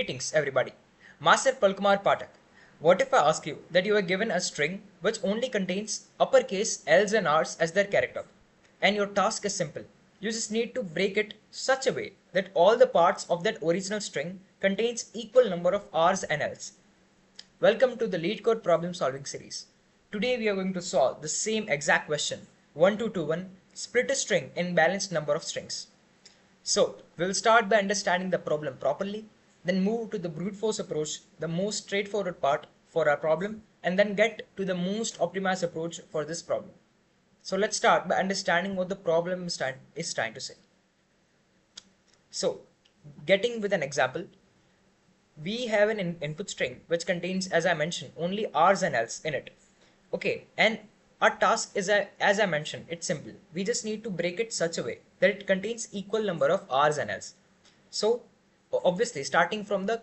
Greetings everybody. Master Palkumar Patak. What if I ask you that you are given a string which only contains uppercase L's and R's as their character, and your task is simple. You just need to break it such a way that all the parts of that original string contains equal number of R's and L's. Welcome to the Lead Code Problem Solving series. Today we are going to solve the same exact question 1221, split a string in balanced number of strings. So we will start by understanding the problem properly, then move to the brute force approach, the most straightforward part for our problem, and then get to the most optimized approach for this problem. So let's start by understanding what the problem is trying to say. So getting with an example, we have an input string which contains, as I mentioned, only R's and L's in it. Okay, and our task is, as I mentioned, it's simple. We just need to break it such a way that it contains equal number of R's and L's. So obviously starting from the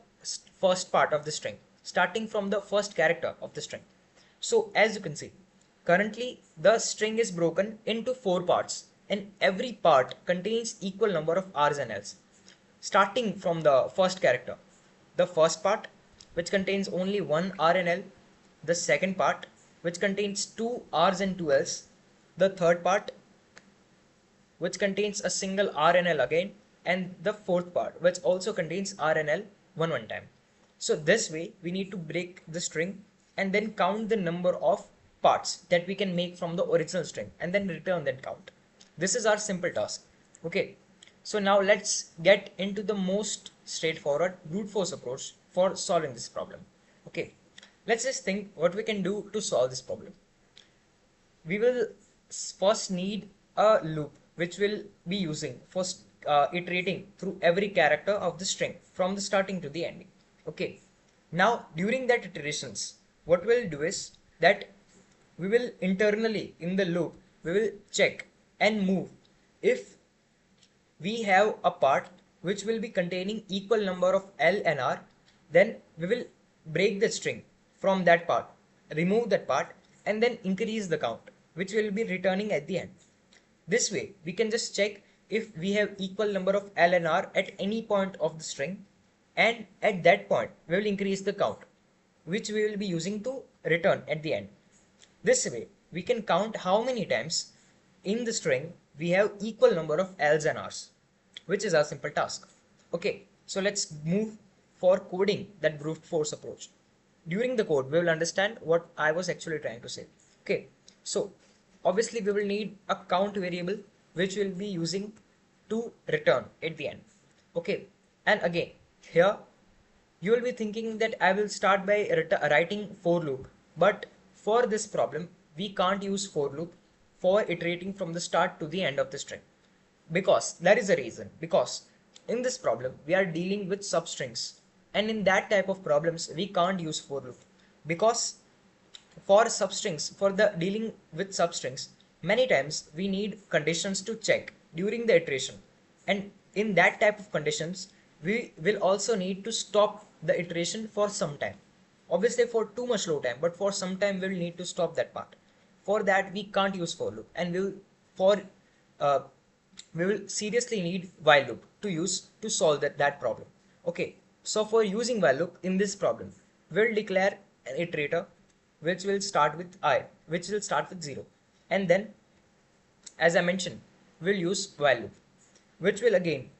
first part of the string, starting from the first character of the string. So as you can see, currently the string is broken into 4 parts and every part contains equal number of R's and L's. Starting from the first character, the first part which contains only one R and L, the second part which contains 2 R's and 2 L's, the third part which contains a single R and L again, and the fourth part which also contains R and L one time. So this way we need to break the string and then count the number of parts that we can make from the original string and then return that count. This is our simple task. Okay, so now let's get into the most straightforward brute force approach for solving this problem. Okay, let's just think what we can do to solve this problem. We will first need a loop which will be using for iterating through every character of the string from the starting to the ending. Okay, now during that iterations, what we'll do is that we will internally in the loop, we will check and move if we have a part which will be containing equal number of L and R, then we will break the string from that part, remove that part, and then increase the count, which will be returning at the end. This way, we can just check if we have equal number of L and R at any point of the string, and at that point, we will increase the count, which we will be using to return at the end. This way, we can count how many times in the string we have equal number of L's and R's, which is our simple task. Okay, so let's move for coding that brute force approach. During the code, we will understand what I was actually trying to say. Okay, so obviously we will need a count variable which we'll be using to return at the end. Okay, and again here you will be thinking that I will start by writing for loop, but for this problem we can't use for loop for iterating from the start to the end of the string, because there is a reason. Because in this problem we are dealing with substrings, and in that type of problems we can't use for loop, because for substrings, for the dealing with substrings, many times we need conditions to check during the iteration, and in that type of conditions we will also need to stop the iteration for some time. Obviously for too much slow time, but for some time we'll need to stop that part. For that we can't use for loop, and we will seriously need while loop to use to solve that problem. Okay, so for using while loop in this problem, we'll declare an iterator which will start with I, which will start with 0, and then as I mentioned, we'll use while loop, which will again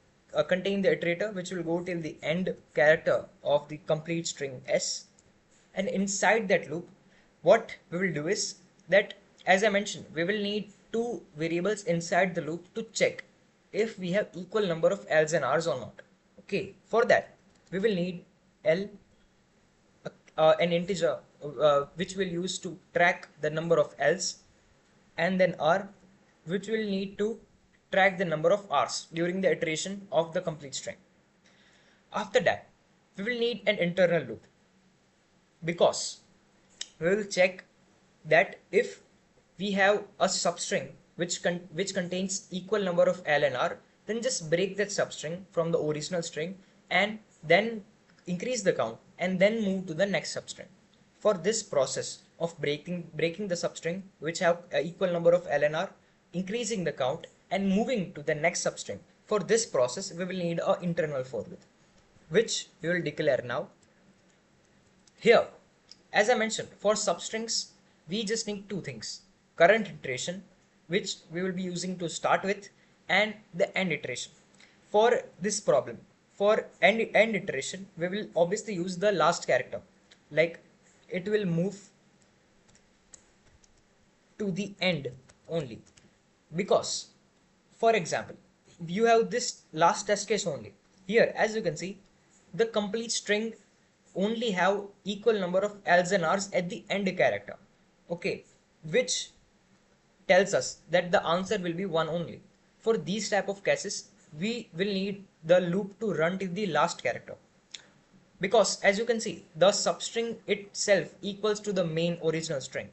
contain the iterator which will go till the end character of the complete string S. And inside that loop, what we will do is that, as I mentioned, we will need 2 variables inside the loop to check if we have equal number of L's and R's or not. Okay, for that we will need L, an integer which we'll use to track the number of L's, and then R, which will need to track the number of R's during the iteration of the complete string. After that, we will need an internal loop, because we will check that if we have a substring which contains equal number of L and R, then just break that substring from the original string and then increase the count and then move to the next substring. For this process of breaking the substring which have equal number of L and R, increasing the count and moving to the next substring, for this process we will need an internal for loop. which we will declare now. Here, as I mentioned, for substrings, we just need two things: current iteration, which we will be using to start with, and the end iteration. For this problem, for end iteration, we will obviously use the last character. Like it will move to the end only. Because, for example, you have this last test case only. Here, as you can see, the complete string only have equal number of L's and R's at the end character. Okay, which tells us that the answer will be 1 only. For these type of cases, we will need the loop to run till the last character. Because as you can see, the substring itself equals to the main original string,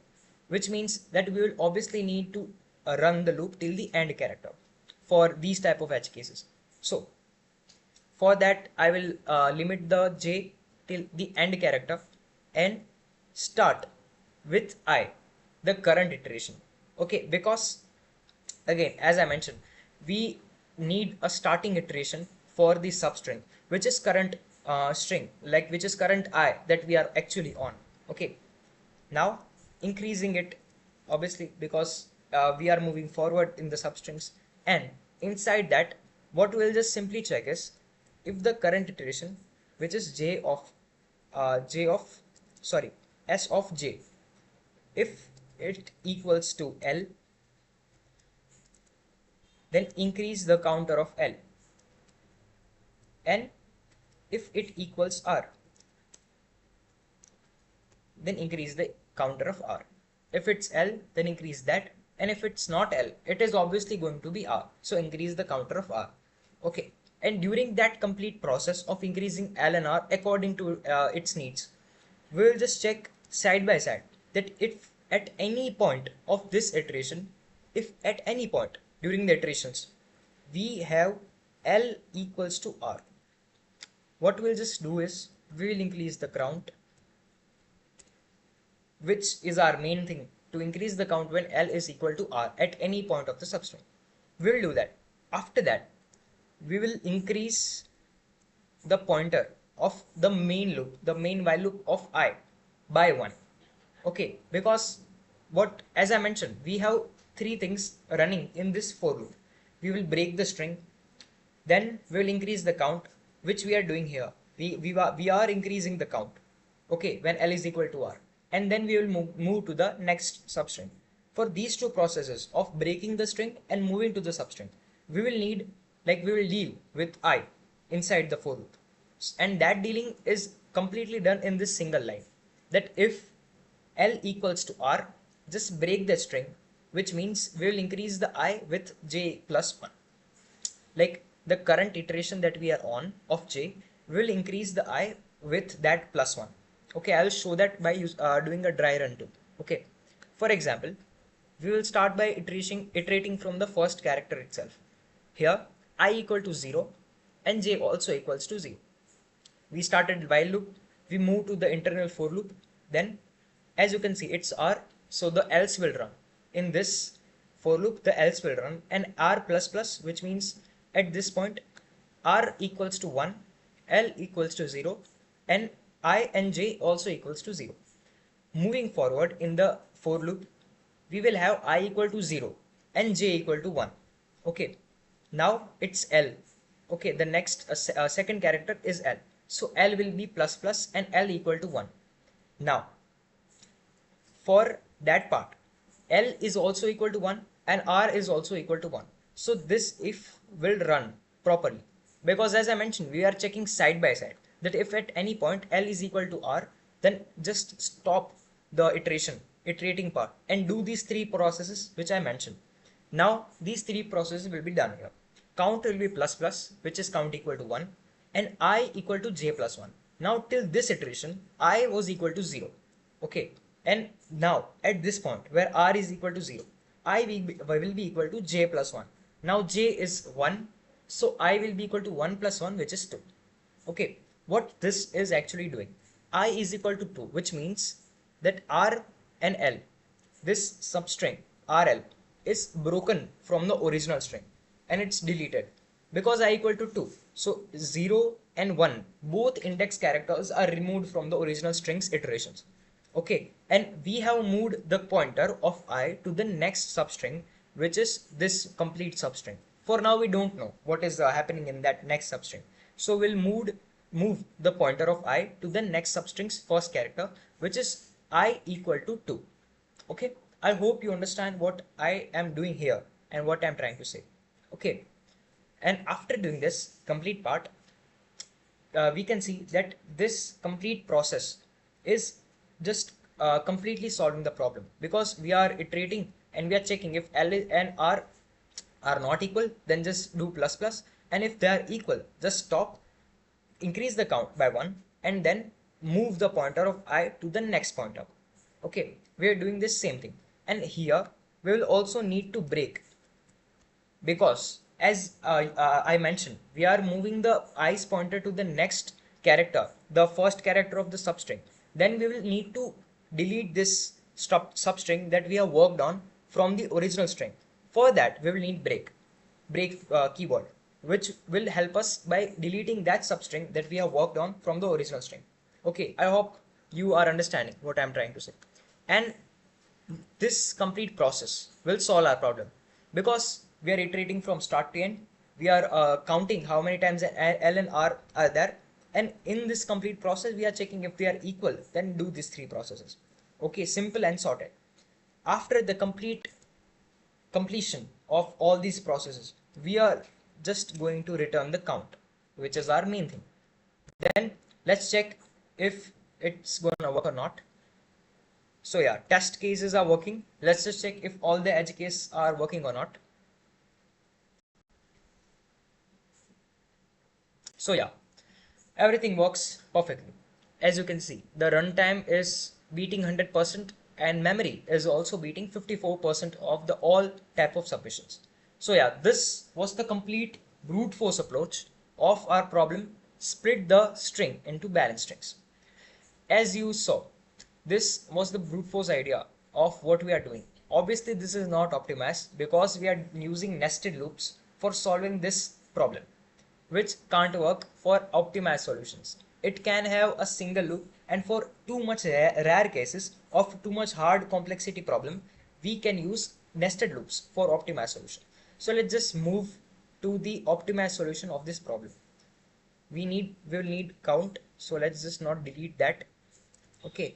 which means that we will obviously need to run the loop till the end character for these type of edge cases. So for that, I will limit the j till the end character and start with I, the current iteration. Okay, because again, as I mentioned, we need a starting iteration for the substring, which is current string, like which is current I that we are actually on. Okay, now increasing it obviously because we are moving forward in the substrings, and inside that, what we'll just simply check is if the current iteration, which is s of j, if it equals to L, then increase the counter of L, and if it equals R, then increase the counter of R. If it's L, then increase that, and if it's not L, it is obviously going to be R, so increase the counter of R. Okay, and during that complete process of increasing L and R according to its needs, we will just check side by side that if at any point of this iteration, if at any point during the iterations we have L equals to R, what we'll just do is we will increase the count, which is our main thing, to increase the count when L is equal to R at any point of the substring. We will do that. After that, we will increase the pointer of the main loop, the main while loop of I, by 1. Okay, because what, as I mentioned, we have three things running in this for loop. We will break the string, then we will increase the count, which we are doing here. We are increasing the count, okay, when L is equal to R, and then we will move to the next substring. For these two processes of breaking the string and moving to the substring, we will deal with I inside the for loop, and that dealing is completely done in this single line, that if L equals to R, just break the string, which means we will increase the I with j plus 1. Like the current iteration that we are on of j will increase the I with that plus 1. Okay, I will show that by doing a dry run too. Okay, for example, we will start by iterating from the first character itself. Here I equal to 0 and j also equals to 0. We started while loop, we move to the internal for loop, then as you can see it's R, so the else will run. In this for loop the else will run, and R plus plus, which means at this point R equals to 1, L equals to 0, and I and j also equals to 0. Moving forward in the for loop, we will have I equal to 0 and j equal to 1. Okay, now it's L. Okay, the next second character is L, so L will be plus plus and L equal to 1. Now for that part, L is also equal to 1 and R is also equal to 1. So this if will run properly, because as I mentioned, we are checking side by side that if at any point L is equal to R, then just stop the iterating part and do these three processes which I mentioned. Now these three processes will be done here. Count will be plus plus, which is count equal to 1, and I equal to j plus 1. Now till this iteration, I was equal to 0. Okay, and now at this point where R is equal to 0, I will be equal to j plus 1. Now j is 1, so I will be equal to 1 plus 1, which is 2. Okay, what this is actually doing, I is equal to 2, which means that R and L, this substring RL, is broken from the original string and it's deleted because I equal to 2. So 0 and 1, both index characters are removed from the original string's iterations. Okay, and we have moved the pointer of I to the next substring, which is this complete substring. For now, we don't know what is happening in that next substring. So we'll move the pointer of I to the next substring's first character, which is I equal to 2. Okay, I hope you understand what I am doing here and what I'm trying to say. Okay, and after doing this complete part, we can see that this complete process is just completely solving the problem, because we are iterating and we are checking if L and R are not equal, then just do plus plus, and if they are equal, just stop, increase the count by 1, and then move the pointer of I to the next pointer. Okay, we are doing this same thing, and here we will also need to break, because as I mentioned, we are moving the i's pointer to the next character, the first character of the substring. Then we will need to delete this substring that we have worked on from the original string. For that, we will need break keyword, which will help us by deleting that substring that we have worked on from the original string. Okay, I hope you are understanding what I'm trying to say. And this complete process will solve our problem, because we are iterating from start to end. We are counting how many times L and R are there, and in this complete process we are checking if they are equal, then do these 3 processes. Okay, simple and sorted. After the completion of all these processes, we are just going to return the count, which is our main thing. Then let's check if it's gonna work or not. So yeah, test cases are working. Let's just check if all the edge cases are working or not. So yeah, everything works perfectly. As you can see, the runtime is beating 100% and memory is also beating 54% of the all type of submissions. So yeah, this was the complete brute force approach of our problem, split the string into balanced strings. As you saw, this was the brute force idea of what we are doing. Obviously, this is not optimized because we are using nested loops for solving this problem, which can't work for optimized solutions. It can have a single loop, and for too much rare cases of too much hard complexity problem, we can use nested loops for optimized solution. So let's just move to the optimized solution of this problem. We will need count, so let's just not delete that. Okay,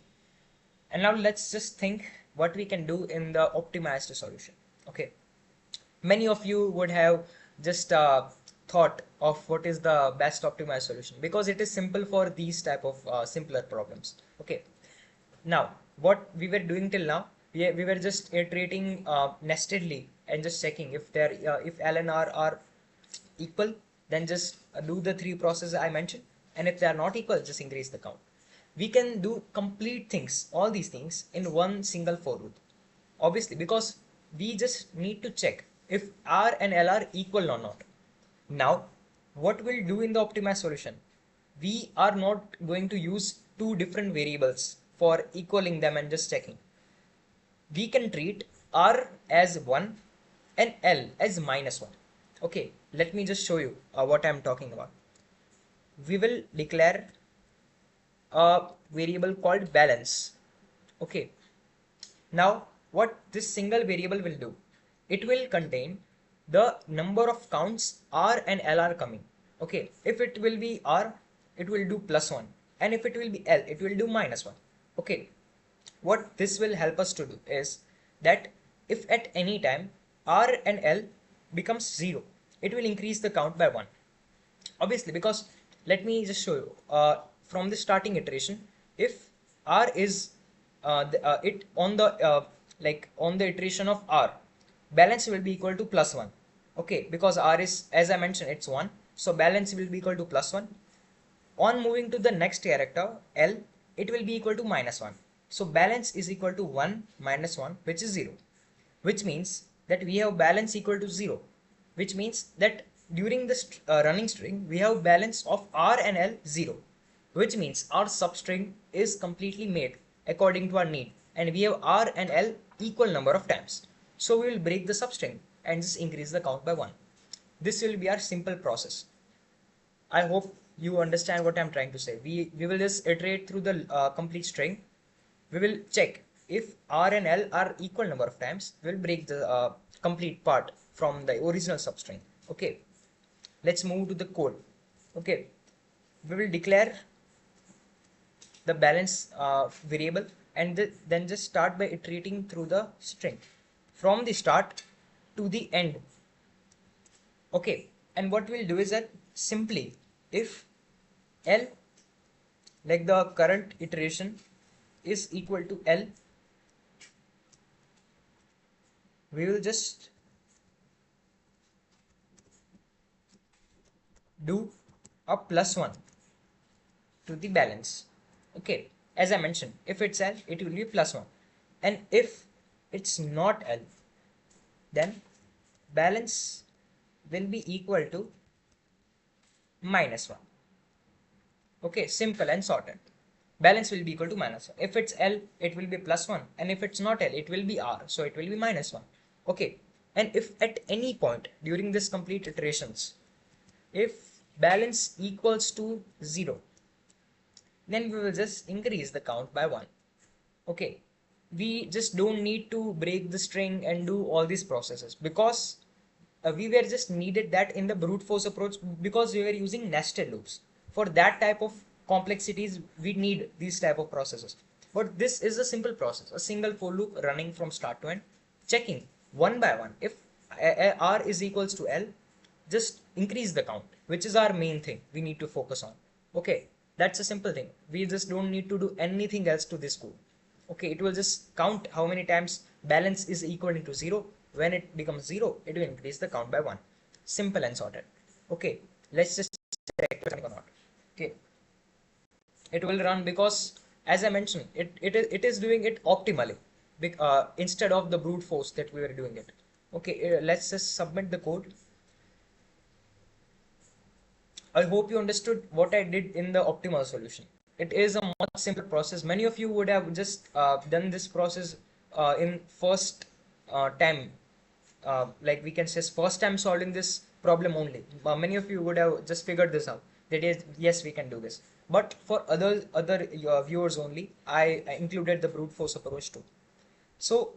and now let's just think what we can do in the optimized solution. Okay, many of you would have just thought of what is the best optimized solution, because it is simple for these type of simpler problems. Okay, now what we were doing till now, we were just iterating nestedly and just checking if if L and R are equal, then just do the 3 processes I mentioned, and if they are not equal, just increase the count. We can do complete things, all these things in one single for loop, obviously, because we just need to check if R and L are equal or not. Now, what we'll do in the optimized solution, we are not going to use 2 different variables for equaling them and just checking. We can treat R as 1 and L as -1. Okay, let me just show you what I'm talking about. We will declare a variable called balance. Okay, now what this single variable will do, it will contain the number of counts R and L are coming. Okay, if it will be R, it will do +1, and if it will be L, it will do -1. Okay, what this will help us to do is that if at any time R and L becomes 0, it will increase the count by 1. Obviously, because let me just show you from the starting iteration, if R is it on the on the iteration of R, balance will be equal to +1. Okay, because R is, as I mentioned, it's 1, so balance will be equal to +1. On moving to the next character L, it will be equal to -1. So balance is equal to 1 minus 1, which is 0, which means that we have balance equal to 0, which means that during the running string we have balance of R and L 0, which means our substring is completely made according to our need, and we have R and L equal number of times. So we will break the substring and just increase the count by 1. This will be our simple process. I hope you understand what I'm trying to say. We will just iterate through the complete string. We will check if R and L are equal number of times. We'll break the complete part from the original substring. Okay, let's move to the code. Okay, we will declare the balance variable and then just start by iterating through the string from the start to the end. Okay, and what we'll do is that simply if L, like the current iteration, is equal to L, we will just do a +1 to the balance. Okay, as I mentioned, if it's L, it will be +1, and if it's not L, then balance will be equal to -1. Okay, simple and sorted. Balance will be equal to -1. If it's L, it will be +1, and if it's not L, it will be R, so it will be -1. Okay, and if at any point during this complete iterations, if balance equals to 0, then we will just increase the count by 1. Okay, we just don't need to break the string and do all these processes because we were just needed that in the brute force approach because we were using nested loops. For that type of complexities, we need these type of processes. But this is a simple process, a single for loop running from start to end, checking one by one. If R is equals to L, just increase the count, which is our main thing we need to focus on. Okay, that's a simple thing. We just don't need to do anything else to this code. Okay, it will just count how many times balance is equal to 0. When it becomes 0, it will increase the count by 1. Simple and sorted. Okay, let's just check if it's or not. Okay, it will run because, as I mentioned, it is doing it optimally instead of the brute force that we were doing it. Okay, let's just submit the code. I hope you understood what I did in the optimal solution. It is a much simpler process. Many of you would have just done this process in first time, like we can say first time solving this problem only. Many of you would have just figured this out. That is, yes, we can do this. But for other viewers only, I included the brute force approach too. So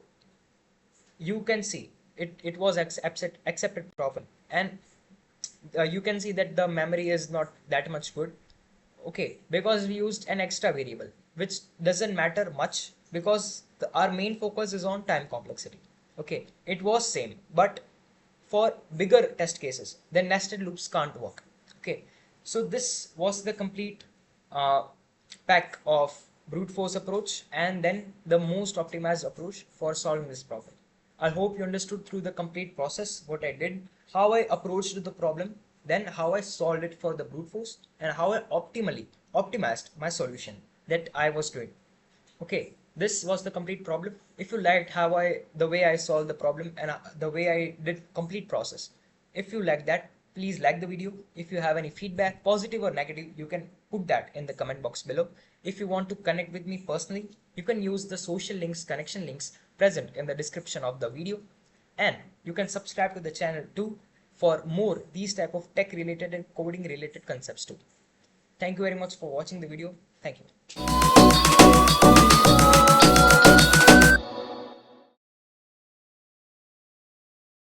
you can see it was accepted properly, and you can see that the memory is not that much good. Okay, because we used an extra variable which doesn't matter much because our main focus is on time complexity. Okay, it was same, but for bigger test cases then nested loops can't work. Okay, so this was the complete pack of brute force approach and then the most optimized approach for solving this problem. I hope you understood through the complete process what I did, how I approached the problem, then how I solved it for the brute force, and how I optimized my solution that I was doing. Okay, this was the complete problem. If you liked the way I solved the problem and the way I did complete process, if you like that, please like the video. If you have any feedback, positive or negative, you can put that in the comment box below. If you want to connect with me personally, you can use the social links, connection links present in the description of the video, and you can subscribe to the channel too for more these type of tech related and coding related concepts too. Thank you very much for watching the video. Thank you.